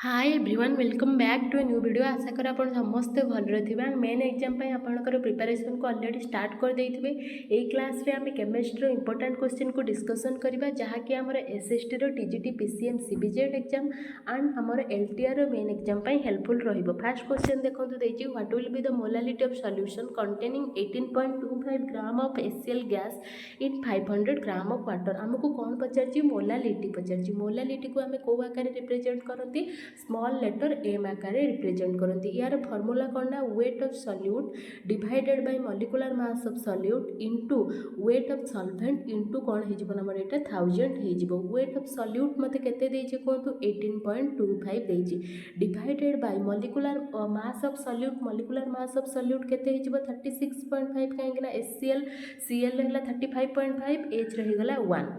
Hi everyone welcome back to a new video. आशा कर आप समस्ते भलरे थे एंड मेन एग्जाम आपंकर प्रिपरेशन को अलरेडी स्टार्ट कर देइथिबे। एई क्लास रे आमे केमिस्ट्री रो इंपोर्टेंट क्वेश्चन को डिस्कशन करबा जहाँकि आमर एसएसटी रो TGT PCM CBZ exam and आमर एलटीआर रो मेन एग्जाम पई हेल्पफुल रहिबो। फर्स्ट क्वेश्चन देखंतु देछि what will be the molality of solution containing 18.25 gram of HCl gas in 500 gram of water. हमको कौन पचारछि? मोलालिटी पचारछि। मोलालिटी को आमे को आकार रिप्रेजेंट करंती? स्मॉल लेटर एम आकार रिप्रेजेंट करती। यार फॉर्मूला कौन ना? Weight of solute divided by molecular mass of solute into weight of solvent into कौन हो नंबर एटा 1000 हो। वेट ऑफ सॉल्यूट मते केते देछि कहतु 18.25 देछि divided by molecular mass of solute. Molecular mass of solute केते हो 36.5 कहीं ना HCl Cl रहला 35.5 H रही गला 1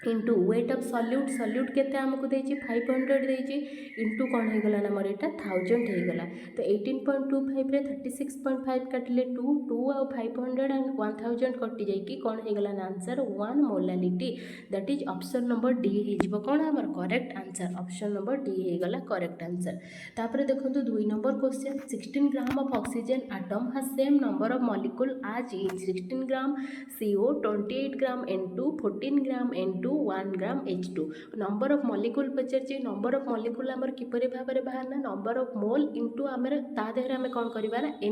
into weight of solute. Solute केते हमको देछि 500 देछि इंटू कौन हो गला नंबर एटा 1000 हो गला। तो 18.25 रे 36.5 काटिले 2 आ 500 एंड 1000 कटि जाई कि कौन हो गला answer 1 molality. That is option number D हो कौन हमर correct answer. Option number D हो गला करेक्ट आंसर। तापर देखंतु 2 number question 16 gram of oxygen atom has same number of molecule as in 16 gram CO 28 gram N2 14 gram N2 1 gram H2। Number of molecule पचार number of molecule आमर किपरि भाबरे बाहरना number of mole into आमर ता देहरे आमे कोन करबा ना Na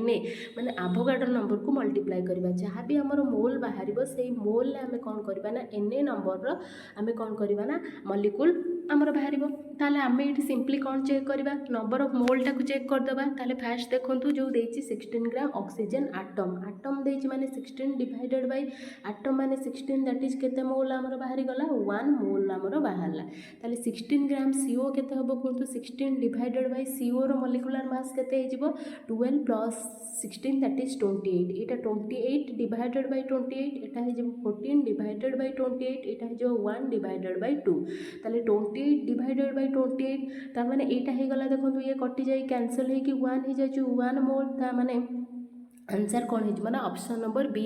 माने एवोगाड्रो नंबर को मल्टीप्लाई करबा। जहाँ भी आमर मोल बाहरिबो सेही मोल ले आमे कोन करबा ना Na नंबर रो आमे कोन करबा ना मॉलिक्यूल आमर बाहरिबो। ताले आमे इठी सिंपली कोन चेक करबा नंबर ऑफ मोल टा को चेक कर दबा। ताले फास्ट देखंतु जो देछि 16 ग्राम ऑक्सीजन एटम एटम देछि माने 16 डिवाइडेड बाय एटम माने 16 दैट इज केते मोल आमर बाहरी गला 1 मोल आमर बाहरला। ताले 16 ग्राम CO केते हबो कहंतु 16 डिवाइडेड बाय CO रो मॉलिक्यूलर मास केते हिजबो 12 plus 16 that is 28। Etah 28 divided by 28 Etah हिजबो 14 divided by 28 Etah हिजबो 1 divided by 2। ताले 28 डिवाइडेड बाय 28 ता माने एटा हे गला देखंतु ये कटि जाई कैंसिल हे कि 1 हे जाय 1 मोल ता माने आंसर कौन हो ना option number B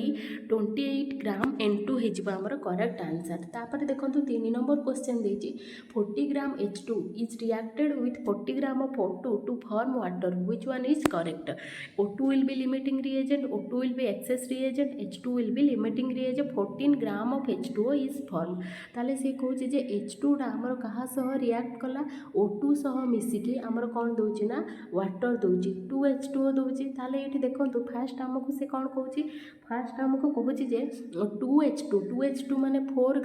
28 gram N2 हो करेक्ट आंसर। तापर देखो 3 नंबर क्वेश्चन देछि 40 gram H2 is reacted with 40 gram of O2 to form water which one is correct? O2 will be limiting reagent, O2 will be excess reagent, H2 will be limiting reagent. 14 gram of H2O is form. ताले से कहूँ जे H2 टा हमर कहा सह react कला O2 सह मिसिकी हमर कौन दोछि ना वाटर दोछि 2H2O दोछि। ताले एठी देखंतु फास्ट आमको से कौन कहूँ फास्ट आमको कहूँ जे 2H2 माने 4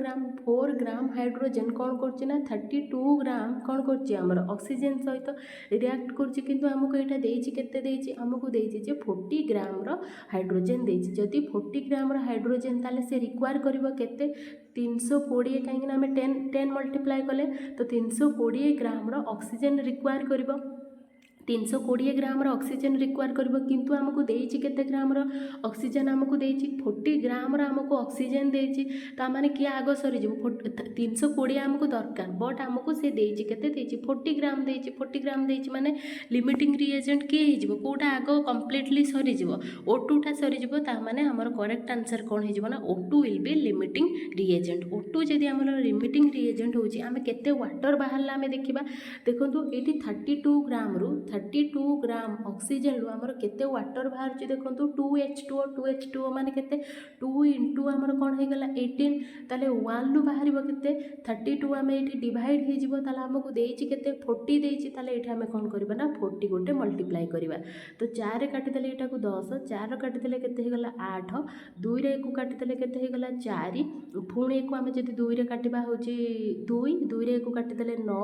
ग्राम हाइड्रोजेन कौन करना 32 ग्राम कौन कर ऑक्सीजन सहित रिएक्ट करमको यहाँ देते आमको देजे 40 ग्राम हाइड्रोजेन देछि। जदि 40 ग्राम हाइड्रोजेन ताले से रिक्वायर करिवो केते 320 कहीं आम 10 मल्टीप्लाई कले तो 320 ग्राम ऑक्सीजन रिक्वायर करिवो 320 ग्राम ऑक्सीजन रिक्वायर करिवो किंतु हमको देछि केते ग्राम ऑक्सीजन हमको देछि 40 ग्राम हमको ऑक्सीजन देछि ता माने कि आग सरी जिवो 320 हमको दरकार बट हमको से देछि केते देछि 40 ग्राम देछि 40 ग्राम देछि माने लिमिटिंग रिएजेंट के हे जिवो कोटा आग कंप्लीटली सरी जिवो O2 टा सरी जिवो ता माने हमर करेक्ट आंसर कोन हे जिवो ना O2 will be limiting reagent. O2 जदि हमर लिमिटिंग रिएजेंट होछि आमे केते वाटर बाहरला आमे देखिबा देखंतु एठी 32 ग्राम रु 32 ग्राम ऑक्सीजन रु आमर केते वाटर बाहर देखो 2H2O माने केते 2 इंटू आमर कौन हो गला 18 ताले 1 रु बाहर केते 32 आम ये डिवाइड हो आमको देछि केते 40 देछि ताले एठी आमे कौन करबा ना 40 गोटे मल्टीप्लाई करबा। तो 4 काटिदेले एटा को 10 4 काटिदेले केते हो गला 8 2 रे को काटिदेले केते हो गला 4 पुणी को आमे जदि 2 रे काटिबा होची 2 रे को काटिदेले 9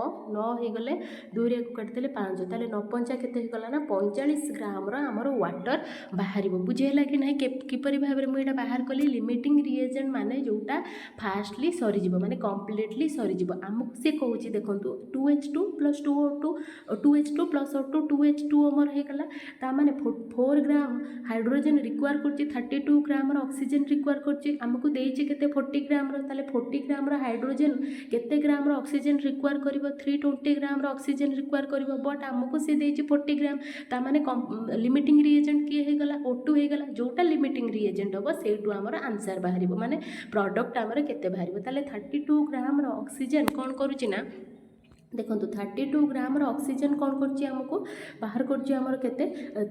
हो गले 2 रे को काटिदेले 5 ताले 9 पंचा केते गला ना 45 ग्राम आमर वाटर बाहर बुझेगा कि ना किपरि भाव में मुझे बाहर कली लिमिटिंग रिएजेंट माने जोटा फास्टली सरीज माने कम्प्लीटली सरीज आमको सी कहूँ देखो 2H2 plus 2O2 2H2 plus O2 2H2 अमर होगा ता माने 4 ग्राम हाइड्रोजेन रिक्वायर कर 32 ग्राम ऑक्सीजन रिक्वायर करमको देछि केते 40 ग्राम ताले 40 ग्राम हाइड्रोजेन केते ग्राम ऑक्सीजन रिक्वायर करिवो 320 ग्राम ऑक्सीजन रिक्वायर करिवो बट आमको से देछि 40 ग्राम ता माने लिमिटिंग रिएजेंट किए हो गला O2 हो गला जोटा लिमिटिंग रिएजेंट हम सेठू आमर आंसर बाहर माने प्रोडक्ट आमर केते बाहर ताले 32 ग्राम ऑक्सीजन कौन करुछि ना देखो 32 ग्राम ऑक्सीजन कौन करमको बाहर करते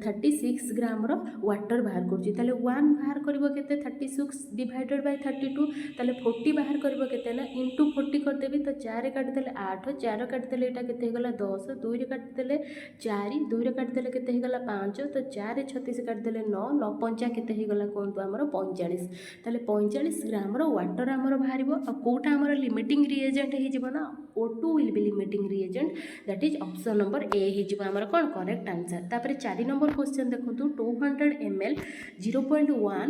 36 ग्राम वाटर बाहर कर वन बाहर कर 36 डिवाइडेड बाय 32 ताले 40 बाहर कर ना इंटू 40 करदेवी तो 4 काटिदेले 8 4 काटिदेले यहाँ केगला 10 2 काटिदेले 4 2 काटिदेले के 5 तो 4 36 काटिदेले 9 9 5 के कहतु आमर 45 ताले 45 ग्राम वाटर आमर बाहर कौटा आमर लिमिटिंग रिएजेंट हो O2 will be limiting reagent that is option number A हो आमर कौन करेक्ट आंसर। तापर 4 नंबर क्वेश्चन देखो 200 ml 0.1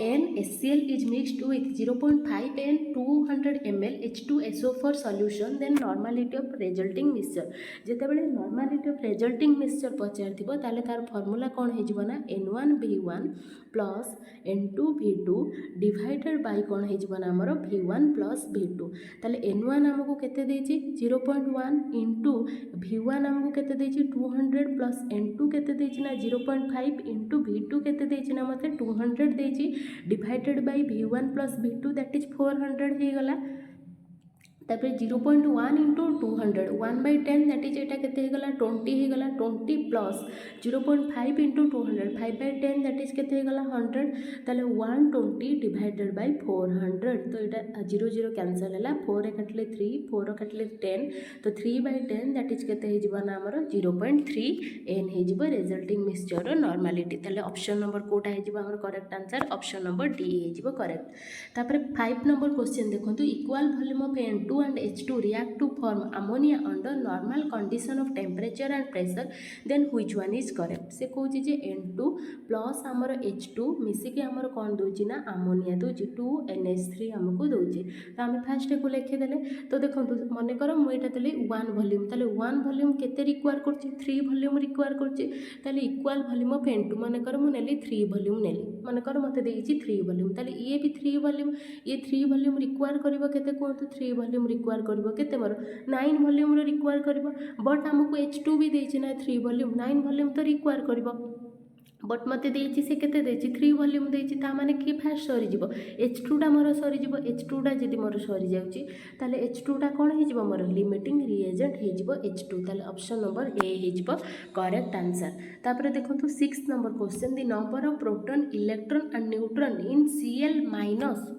NaCl is mixed with 0.5 and 200 ml H2SO4 solution then normality of resulting mixture जिते बड़े normality of resulting mixture पचार ताले तार formula कौन हो ना N1V1 plus N2V2 divided by कौन हो आमर V1 प्लस V2 ताले N1 आमको केते देछि 0.1 इंटू V1 आमको केते देछि 200 प्लस N2 केते देछि ना 0.5 इंटू V2 केते देछि ना मते 200 देछि divided by V1 plus V2 that is 400 हो गला। तापर 0.1 इंटू 200 1/10 दैट इज एटा केते होगला 20 होगला 20 प्लस 0.5 इंटू 200 5/10 दैट इज केते होगला 100 ताले 120 डिवाइडेड बाय 400 तो एटा 0 0 कैंसिल हैला 4 काटले 3 4 काटले 10 तो 3/10 दैट इज केते हो ना हमर 0.3 n हो रिजल्टिंग मिक्सचर नॉर्मलिटी ताले ऑप्शन नंबर कोटा हो हमर correct answer option number D हो करेक्ट। तापर 5 नंबर क्वेश्चन देखंतु equal volume of N2 and H2 react to form ammonia under normal condition of temperature and pressure then which one is correct से कहूँ जे N2 plus आमर H2 मिसिकी आमर कौन दूची ना ammonia दूची 2NH3 आमको दूची तो आम फास्ट को लिखिदेले तो देखो मन कर मुझे देली 1 वॉल्यूम ताले 1 वॉल्यूम केते रिक्वायर करछि 3 वॉल्यूम रिक्वायर करछि ताले इक्वल वॉल्यूम ऑफ N2 मन कर मु नेली 3 वॉल्यूम नेली मन कर मते देछि 3 वॉल्यूम ताले ये भी 3 वॉल्यूम ये 3 वॉल्यूम रिक्वायर करिवो केते कहतु 3 वॉल्यूम रिक्वायर करिवो केते मोर 9 वॉल्यूम रिक्वायर करिवो बट हमको H2 भी देछि ना 3 वॉल्यूम 9 वॉल्यूम तो रिक्वायर करिवो बट मत देछि से केते देछि 3 वॉल्यूम देछि ता माने कि फास्ट सरी जिवो H2 टा मोर सरी जिवो H2 टा जदि मोर सरी जाउछि ताले H2 टा कोन हे जिवो मोर लिमिटिंग रिएजेंट हे जिवो H2 ताले ऑप्शन नंबर ए हे जिवो करेक्ट आंसर। तापर देखंतु 6 number question the number of proton electron and neutron in Cl-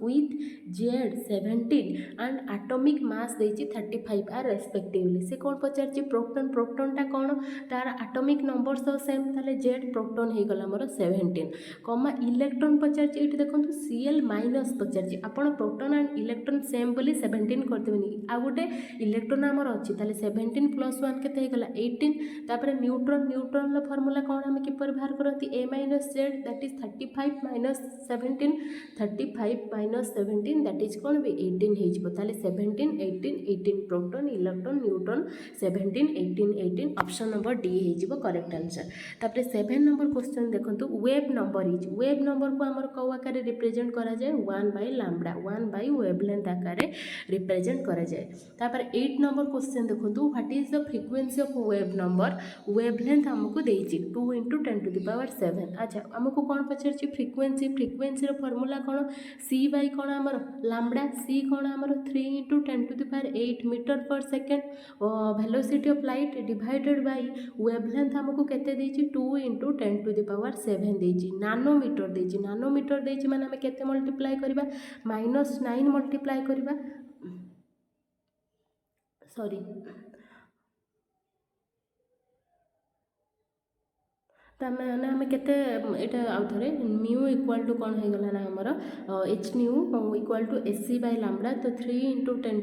with Z17 and atomic mass देछि 35 आर रेस्पेक्टिवली से कोन पचारछि प्रोटॉन प्रोटॉन टा कोन तार एटॉमिक नंबर सो सेम ताले Z प्रोटॉन हे गला मोर 17 कमा इलेक्ट्रॉन पचारछि एठी देखंतु Cl- पचारछि आपण प्रोटॉन एंड इलेक्ट्रॉन सेम बोली 17 करदेबनी आ गोटे इलेक्ट्रॉन हमर अछि ताले 17 प्लस 1 केते हे गला 18 तापर न्यूट्रॉन न्यूट्रॉन लो फार्मूला कोन हम कि बाहर करती A- Z that is 35 - 17 35 - 17 that is कोन बी 18 हे जिवो ताले 17 18 18 proton electron neutron 17 18 18 option number D हे जिवो करेक्ट आंसर। तापर 7 नंबर क्वेश्चन देखंतु wave number is wave number को हमर कौ आकार रिप्रेजेंट करा जाय 1/λ 1 वेवलेंथ आकार रिप्रेजेंट करा जाय। तापर 8 नंबर क्वेश्चन देखंतु what is the frequency of wave number wavelength हमको देछि 2 × 10⁷ अच्छा हमको कौन पचारछि फ्रीक्वेंसी फ्रीक्वेंसी रो फार्मूला कौन c बाय कौन हमर लैम्बडा c कौन हमर 3 × 10⁸ मीटर पर second velocity of light divided by wavelength हमको केते देछि 2 × 10⁷ देछि नानोमीटर देछि माने हम केते मल्टीप्लाई करबा -9 मल्टीप्लाई करबा सॉरी ताने आम केते एटा आउ थरे म्यू इक्वल टू कौन हो गला ना हमर H nu equal to SC by lambda तो 3 × 10⁸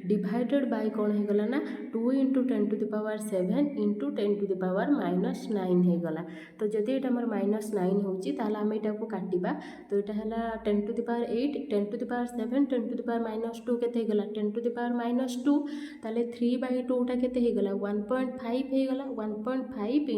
डिवाइडेड बाय कौन हो गला ना 2 × 10⁷ इंटू 10⁻⁻9 हो गला तो जदि एटा हमर -9 होउची ताला हम एटा को काटिबा तो एटा हला 10⁸ 10⁷ 10⁻⁻2 केते हो गला 10⁻⁻2 ताले 3/2 टा केते हो गला 1.5 हो गला 1.5 ×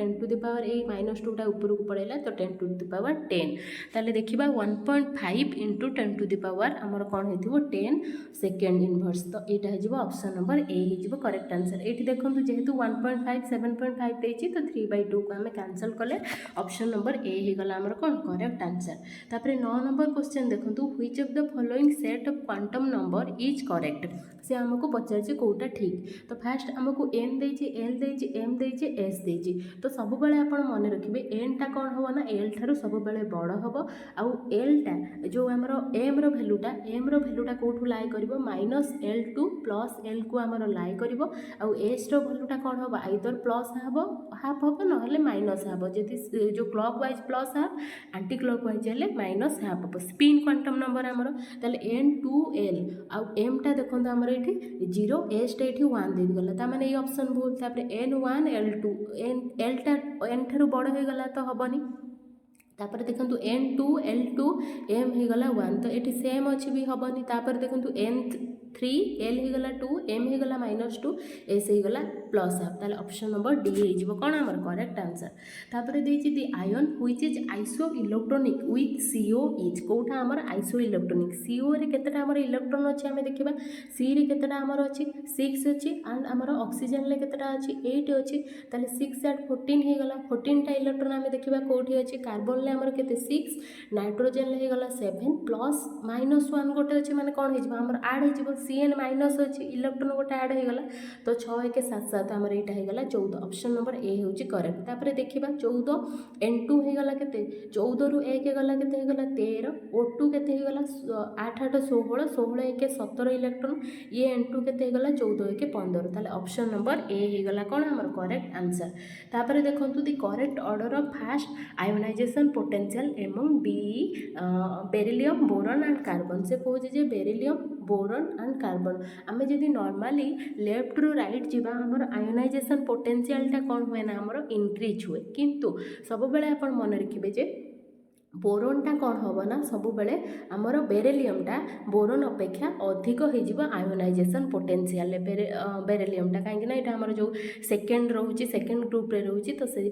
10 to the power A minus टूटा उपरକୁ पड़ेगा तो 10 टू द पावर 10 ताले देखिबा 1.5 इंटू 10 टू द पावर आमर कौन हो 10 सेकेंड इनवर्स तो यहाँ हो ऑप्शन नंबर ए हो करेक्ट आंसर। ये देखो जेहेतु 1.5 7.5 देती तो 3/2 को आम कैंसल कले ऑप्शन नंबर ए होगला आमर कौन करेक्ट आंसर। तापर 9 नंबर क्वेश्चन देखो which of the following set of quantum number is correct से आमको पचार कौटा ठीक तो फास्ट आमको एन देती एल देती एम देती एस देती तो सब बेले आप मन रखिए एन टा कौन हम ना एल ठार सब बेले बड़ हम आउ एल टा जो आमर एम भैल्यूटा कौटू लाई कर minus L two plus L को आमर लाई कर आउ एस भैल्यूटा कौन हम आइदर प्लस हम हाफ हम ना माइनस हाफ जदि जो clock wise plus half aunty clock wise है माइनस हाफ हम स्पिन क्वांटम नंबर आमर ताले एन टू एल आउ एम टा देखो आमर ये 0 एस टा ये 1 देगला तार ये ऑप्शन भूल तापर N1 L2 एल टा एन ठार बड़ हो गला तो हेनी तापर देखो N2 L2 एम होगला 1 तो ये सेम अच्छी भी हेनी तापर देखो N3 L होगला 2 एम होगला -2 एस होगला प्लस हाफ ताले ऑप्शन नंबर डी हो कौन आमर करेक्ट आंसर। तापर देछि the ion which is isoelectronic with CO is कौटा आमर आइसो इलेक्ट्रोनिक CO रे केतेटा आमर इलेक्ट्रॉन अछि हमें देखिबा C रे केतेटा आमर अछि 6 अछि एंड आमर ऑक्सीजन ले केतेटा अछि 8 अछि ताले 6 8 14 होगला 14 टा इलेक्ट्रॉन हमें देखिबा कोठी अछि कार्बन ले आमर केते 6 नाइट्रोजन ले होगला 7 प्लस -1 गोटे अछि माने कोन हे आमर ऐड हे जिवो CN माइनस अछि इलेक्ट्रॉन गोटे ऐड होगला तो 6 1 7 7 आमर एटा होगला 14 ऑप्शन नंबर ए होची करेक्ट। तापर देखिबा 14 N2 होगला केते 14 रु 1 गला केते होगला 13 O2 केते होगला 8 8 16 16 1 17 इलेक्ट्रॉन ये N2 केते होगला 14 1 15 ताले ऑप्शन नंबर ए होगला कोन हमर करेक्ट आंसर। तापर देखंतु the correct order of first ionization potential among B beryllium boron and carbon से कहूँ जे बेरिलियम बोरॉन एंड कार्बन आम जदि नॉर्मली लेफ्ट रु राइट जीवा हमर आयोनाइजेशन पोटेंशियलटा कौन हुए ना हमर इंक्रीज हुए किंतु सब बेले आप मन रखिए जे बोरोनटा कौन हम ना सब बेले आमर बेरिलियमटा बोरोन अपेक्षा अधिक हो आयोनाइजेशन पोटेंशियल बेरिलियमटा कहीं यहाँ आमर जो सेकेंड रोचे सेकेंड ग्रुप रे रोचे तो से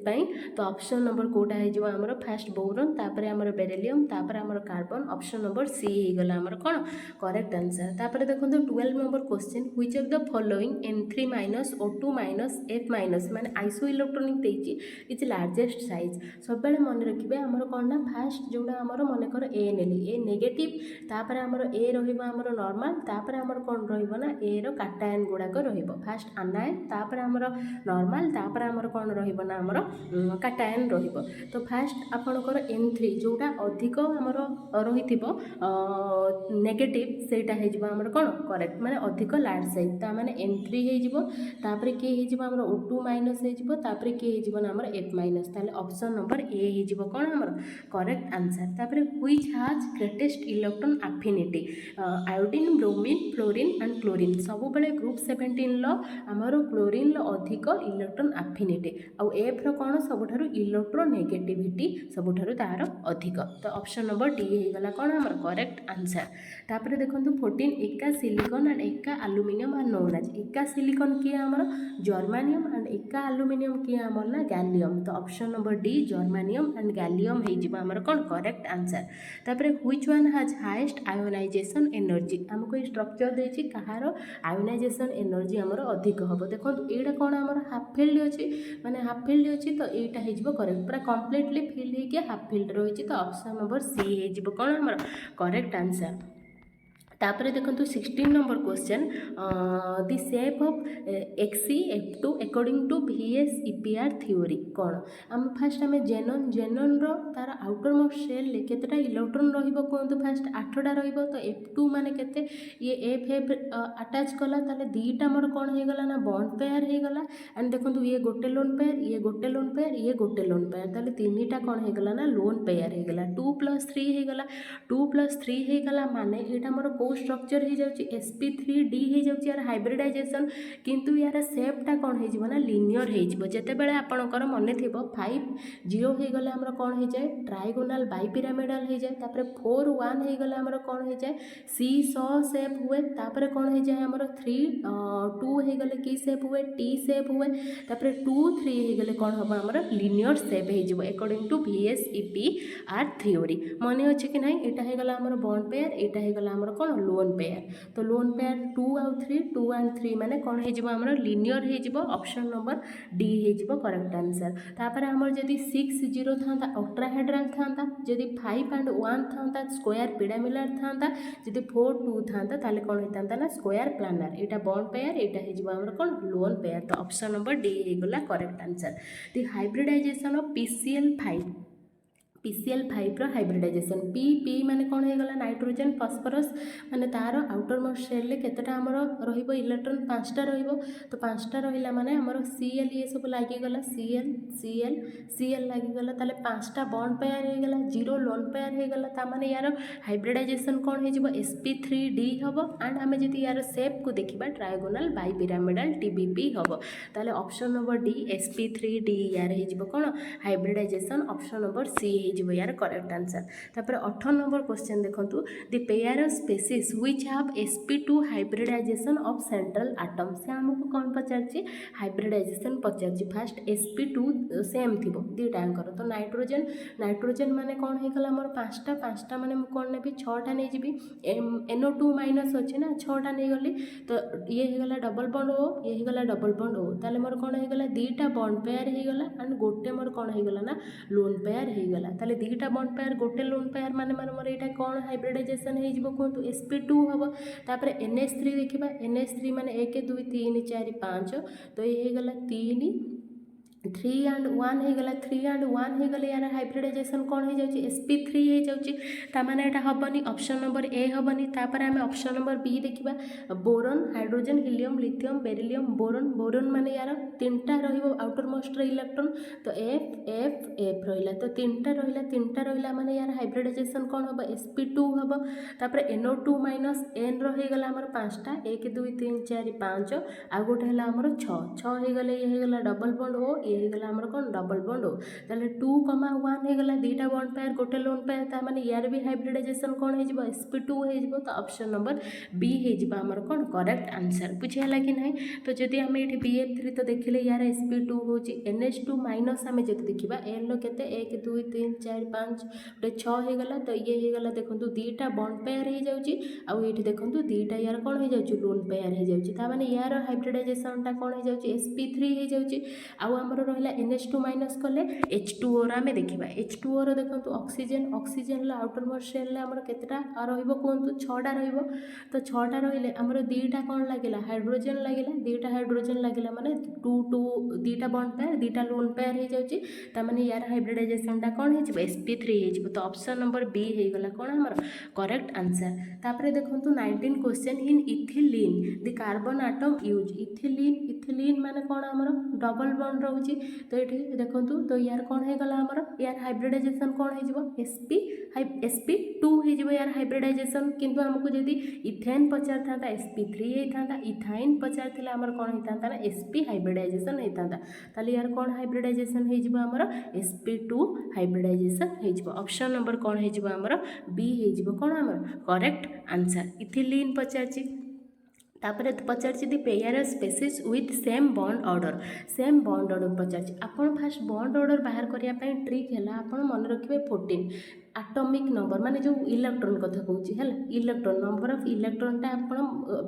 तो ऑप्शन नंबर कोटा हो आमर फास्ट बोरोन तापर आमर बेरिलियम तापर आमर कार्बन ऑप्शन नंबर सी होगला आमर कौन करेक्ट आंसर। तापर देखो 12 number question which of the following N3 minus O2 minus F minus माने आइसो इलेक्ट्रोनिक देती इज लार्जेस्ट साइज सब बेले मन रखिए आमर कौन ना फास्ट जोड़ा आमर मनकर ए नेली ए नेगेटिव तापर आमर ए रहिबो आमर नॉर्मल तापर आमर कोन रहिबो ना ए रो काटायन गुडाक रहिबो फास्ट आनायन तापर आमर नॉर्मल तापर आमर कोन रहिबो ना आमर काटायन रहिबो तो फास्ट आपनकर N3 जोड़ा अधिक आमर रहिथिबो नेगेटिव सेटा हे जिवो आमर कोन करेक्ट माने अधिक लार्ज साइज ता माने N3 हे जिवो तापर के हे जिवो आमर O2 माइनस हे जिवो तापर के हे जिवो ना आमर F माइनस ताले ऑप्शन नंबर ए हे जिवो कोन आमर करेक्ट आंसर। तापर which has greatest electron affinity iodine bromine fluorine and chlorine सब बेले ग्रुप 17 लो आमर क्लोरीन लो अधिक इलेक्ट्रॉन एफिनिटी आउ एफ रो कोन सबठारु इलेक्ट्रोनेगेटिविटी सबठारु तार अधिक तो ऑप्शन नंबर डी हे गला कोन आमर करेक्ट आंसर। तापर देखंतु 14 एका सिलिकॉन एंड एका एल्युमिनियम आर नोन एज एका सिलिकॉन किए आमर जर्मानियम एंड एका एल्युमिनियम किए आमर ना गैलियम तो option number D germanium and gallium हे जिवो आमर कोन करेक्ट आंसर। तापर which one has highest ionization energy हमको स्ट्रक्चर देछि कहार आयोनाइजेशन एनर्जी आमर अधिक हम देखो एटा कौन आमर हाफ फिल्ड अच्छी माने हाफ फिल्ड अच्छी तो यहाँ हो करेक्ट पूरा कम्प्लीटली फिल्ड होके हाफ फिल्ड रही तो ऑप्शन नंबर सी हो कौन आमर करेक्ट आंसर। तापर देखो 16 number question the shape of XeF2 according to VS EPR theory कौन आम फास्ट आम जेनन रो तार आउटर मोस्ट सेल केतेटा इलेक्ट्रॉन रहिबो कहतु फास्ट 8टा रहिबो तो F2 माने केते ये F अटैच कला ताले दीटा मोर कौन हो गला ना बॉन्ड पेयर हो गला एंड देखो ये गोटे लोन पेयर ये गोटे लोन पेयर ये गोटे लोन पेयर ताले तीनटा कौन हो गला ना लोन पेयर हो गला 2 + 3 हो गला 2 + 3 हो गला माने एटा मोर कौ स्ट्रक्चर हो जाउची sp3d हो जाउची यार हाइब्रिडाइजेशन किंतु यार सेपटा कौन हो जिवो ना लिनियर हो जिवो जेते बेले आपनकर मने थिबो 5 0 हो गले हमर कौन हो जाए ट्रायगोनल बाइपिरामिडल हो जाए तापर 4 1 हो गले हमर कौन हो जाए सी सॉ शेप हुए तापर कौन हो जाए हमर 3 2 हो गले की शेप हुए टी शेप हुए तापर 2 3 हो गले कौन हम हमर लिनियर शेप हो जिवो according to VSEP R theory मने अछि कि नहीं एटा हो गला हमर बॉन्ड पेयर एटा हो गला हमर कौन लोन पेयर तो लोन पेयर 2 और 3 2 एंड 3 माने कौन हो जिवो हमर लिनियर हो जिवो ऑप्शन नंबर डी हो जिवो करेक्ट आंसर तापर हमर जदी 6 0 थांता ऑक्टाहेड्रल थांता जदी 5 एंड 1 थांता स्क्वायर पिरामिडल थांता जदी 4 2 थांता ताले कौन होतांता ना स्क्वायर प्लानर एटा बॉन्ड पेयर एटा हो जिवो हमर कौन लोन पेयर तो ऑप्शन नंबर डी हो गला correct answer the hybridization of PCl5 PCl5 रो हाइब्रिडाइजेशन पी माने कौन हो गला नाइट्रोजन फॉस्फोरस माने तार आउटर मोस्ट शेल ले केतेटा हमर रहिबो इलेक्ट्रॉन 5टा रहिबो तो 5टा रहिला माने हमर Cl ये सब लागि गला Cl लागि गला ताले 5टा बॉन्ड पेयर हो गला 0 लोन पेयर हो गला ता माने यार हाइब्रिडाइजेशन कौन हो जिवो sp3d हबो एंड हमें जदी यार शेप को देखिबा ट्रायगोनल बाइपिरामिडल TBP हबो ताले ऑप्शन नंबर डी sp3d यार हो जिवो कोन हाइब्रिडाइजेशन ऑप्शन नंबर सी हो यार करेक्ट आंसर तापर 18 नंबर क्वेश्चन देखंतु the pair of species which have sp2 hybridization of central atom से हमको कौन पचारछि हाइब्रिडाइजेशन पचारछि फर्स्ट sp2 सेम थिबो दीटा अंकर तो नाइट्रोजन माने कौन हे गला हमर पांचटा माने मु कोन नेबी 6टा नै जिबी NO2 माइनस अछि ना 6टा नै गली तो ये हे गला डबल बॉन्ड ओ ये हे गला डबल बॉन्ड ओ ताले मोर कोन हे गला दीटा बॉन्ड पेयर हे गला एंड गोटे मोर कोन हे गला ना लोन पेयर हे गला ताले दीटा बॉन्ड पेयर गोटे लोन पेयर माने मोर एटा कोन हाइब्रिडाइजेशन हे जिवो कोंतु sp2 हबो तापर NH3 देखिबा NH3 माने 1 2 3 4 5 तो ये हे गला 3 3 एंड 1 हो गला 3 एंड 1 हो गले यार हाइब्रिडाइजेशन कौन हो जाउची sp3 हो जाउची ता माने एटा हबनी ऑप्शन नंबर ए हबनी तापर हमें ऑप्शन नंबर बी देखिबा boron hydrogen helium lithium beryllium boron माने यार तीनटा रहिबो आउटर मोस्ट इलेक्ट्रॉन तो F रहिला तो तीनटा रहिला माने यार हाइब्रिडाइजेशन कौन हबो sp2 हबो तापर NO2 माइनस n रहि गला हमर 5टा 1 2 3 4 5 आ गोटे हला हमर 6 हो गले ये हो गला डबल बॉन्ड ओ ये गला हमर कोन डबल बॉन्ड हो ताले 2 1 हे गला दीटा बॉन्ड पेयर गोटे लोन पेयर ता माने यार भी हाइब्रिडाइजेशन कोन हे जिवो sp2 हे जिवो तो ऑप्शन नंबर बी हे जिवो हमर कोन करेक्ट आंसर बुझियाला कि नहीं तो जदी हम एठी BF3 तो देखिले यार sp2 होची NH2 माइनस हमें जदी देखिबा n लो केते 1 2 3 4 5 गोटे 6 हे गला तो ये हे गला देखंतु दीटा बॉन्ड पेयर हे जाउची आ एठी देखंतु दीटा यार कोन हे जाउची लोन पेयर हे जाउची ता माने यार हाइब्रिडाइजेशन टा कोन हे जाउची sp3 हे जाउची आ हमर रहिला NH2 माइनस कले H2O रा में देखिबा H2O रो देखंतु ऑक्सीजन ला आउटर मोस्ट शेल ले हमर केतेटा रहिबो कोंतु 6टा रहिबो तो 6टा रहिले हमर दीटा कोन लागिला हाइड्रोजन लागिला दीटा हाइड्रोजन लागिला माने 2 2 दीटा बॉन्ड पेयर दीटा लोन पेयर हे जाउची ता माने यार हाइब्रिडाइजेशन टा कोन हे जिवो sp3 हे जिवो तो ऑप्शन नंबर बी हे गला कोन हमर करेक्ट आंसर तापरे देखंतु 19 question in ethylene the carbon atom use ethylene माने कोन हमर डबल बॉन्ड रहउची तो ये देखंतु तो यार कौन है गला हमर यार हाइब्रिडाइजेशन कौन है जिवो sp2 है जिवो यार हाइब्रिडाइजेशन किंतु हमको जदी इथेन पचार थाता sp3 हे थाता इथाइन पचार थिला हमर कौन हे थाता ना sp हाइब्रिडाइजेशन हे थाता ताले यार कौन हाइब्रिडाइजेशन हे जिवो हमर sp2 हाइब्रिडाइजेशन हे जिवो ऑप्शन नंबर कौन हे जिवो हमर बी हे जिवो कौन हमर करेक्ट आंसर इथिलीन पचारची तापर पचारछि the pair species with same bond order पचारछि आपण फास्ट बॉन्ड ऑर्डर बाहर करिया पई ट्रिक हैला आपण मन रखिबे 14 एटॉमिक नंबर माने जो इलेक्ट्रॉन कथा कहूची है इलेक्ट्रॉन नंबर ऑफ इलेक्ट्रॉन टा आपण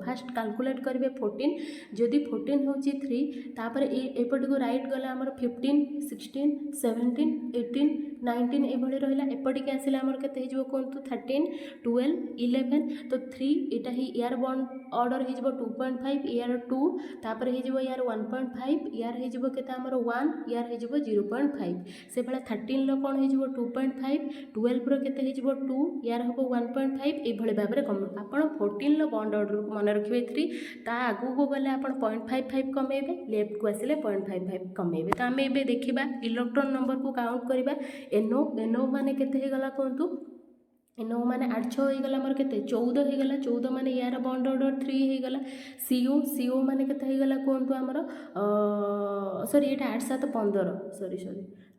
फास्ट कैलकुलेट करिवे 14 जदी 14 होची 3 तापर एपटी को राइट गला हमर 15 16 17 18 19 ए भली रहिला एपटी के आसिला हमर केते हिजबो कोंतु 13 12 11 तो 3 एटा ही यार बॉन्ड ऑर्डर हिजबो 2.5 यार 2 तापर हिजबो यार 1.5 यार हिजबो केते हमर 1 यार हिजबो 0.5 से भला 13 लो कोन हिजबो 2.5 12 pro केते हिजबो 2 यार हबो 1.5 ए भली भाबरे कम आपण 14 लो बॉन्ड ऑर्डर को मन रखिबे 3 ता आगु को गले आपण 0.55 कमेबे लेफ्ट को आसिले 0.55 कमेबे तो हम एबे देखिबा इलेक्ट्रॉन नंबर को काउंट करिबा NO माने केते हे गला कोंतु NO माने 8 6 होईगला मोर केते 14 होईगला 14 माने यार बॉन्ड ऑर्डर 3 होईगला CO माने केते होईगला कोंतु हमर सॉरी एटा 8 7 15 सॉरी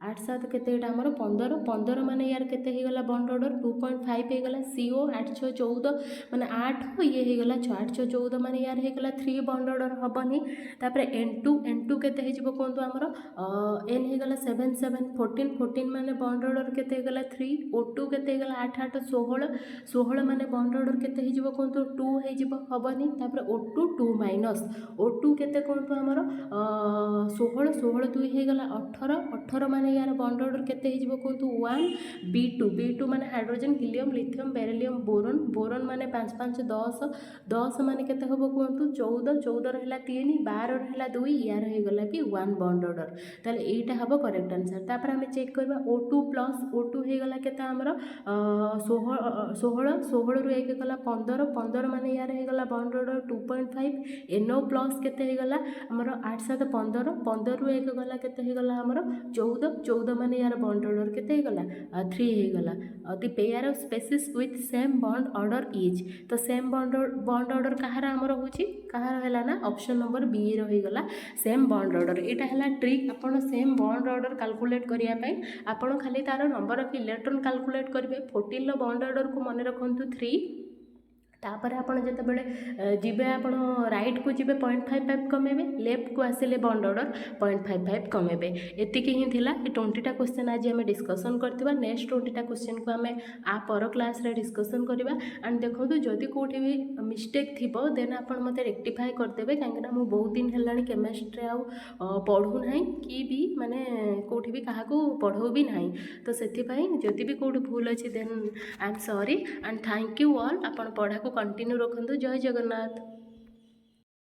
8 7 केते एटा हमर 15 15 माने यार केते होईगला बॉन्ड ऑर्डर 2.5 होईगला CO 8 6 14 माने 8 ये होईगला 8 6 14 माने यार होईगला 3 बॉन्ड ऑर्डर हबनी तापर N2 केते हे जिवो कोंतु हमर N होईगला 7 7 14 14 माने बॉन्ड ऑर्डर केते होईगला 3 O2 केते होईगला 8 8 16 16 माने बॉन्ड ऑर्डर केते हे जिवो कोंतु 2 हे जिवो हबनी तापर O2 2 माइनस O2 केते कोंतु हमर 16 16 2 हे गला 18 18 माने यार बॉन्ड ऑर्डर केते हे जिवो कोंतु 1 B2 माने hydrogen helium lithium beryllium boron boron माने 5 5 10 10 माने केते हबो कोंतु 14 14 रहला 3 12 रहला 2 यार हे गला कि 1 बॉन्ड ऑर्डर ताले एटा हबो करेक्ट आंसर तापर हमें चेक करबा O2 प्लस O2 हे गला केते हमर 16 16 रु 1 गला 15 15 माने यार हे गला बॉन्ड ऑर्डर 2.5 NO प्लस केते हे गला हमर 8 7 15 15 रु 1 गला केते हे गला हमर 14 14 माने यार बॉन्ड ऑर्डर केते हे गला 3 हे गला the pair of species with same bond order is तो सेम बॉन्ड ऑर्डर कहार हमर होची कहार हैला ना ऑप्शन नंबर बी रही गला सेम बॉन्ड ऑर्डर एटा हैला ट्रिक आपण सेम बॉन्ड ऑर्डर कैलकुलेट करिया पई आपण खाली तार नंबर ऑफ इलेक्ट्रॉन कैलकुलेट करिवे 14 लो बॉन्ड ऑर्डर को मन रखंतु 3 तापर आपण जेतेबेले जिबे आपण राइट को जिबे 0.55 कमेबे लेफ्ट को आसिले बॉन्ड ऑर्डर 0.55 कमेबे एतिकी ही थिला ए 20टा क्वेश्चन आज हमें डिस्कशन करथिबा नेक्स्ट 20टा क्वेश्चन को हमें आ पर क्लास रे डिस्कशन करबा एंड देखंतु जदि कोठी भी मिस्टेक थिबो देन आपण मते रेक्टिफाई कर देबे काहेकि मु बहुत दिन हेलानी केमिस्ट्री आ पढू नाही कि भी माने कोठी भी काहा को पढो भी नाही तो सेति पई जदि भी कोठी भूल अछि then I am sorry and thank you all आपण पढा को कंटिन्यू रखंतु जय जगन्नाथ।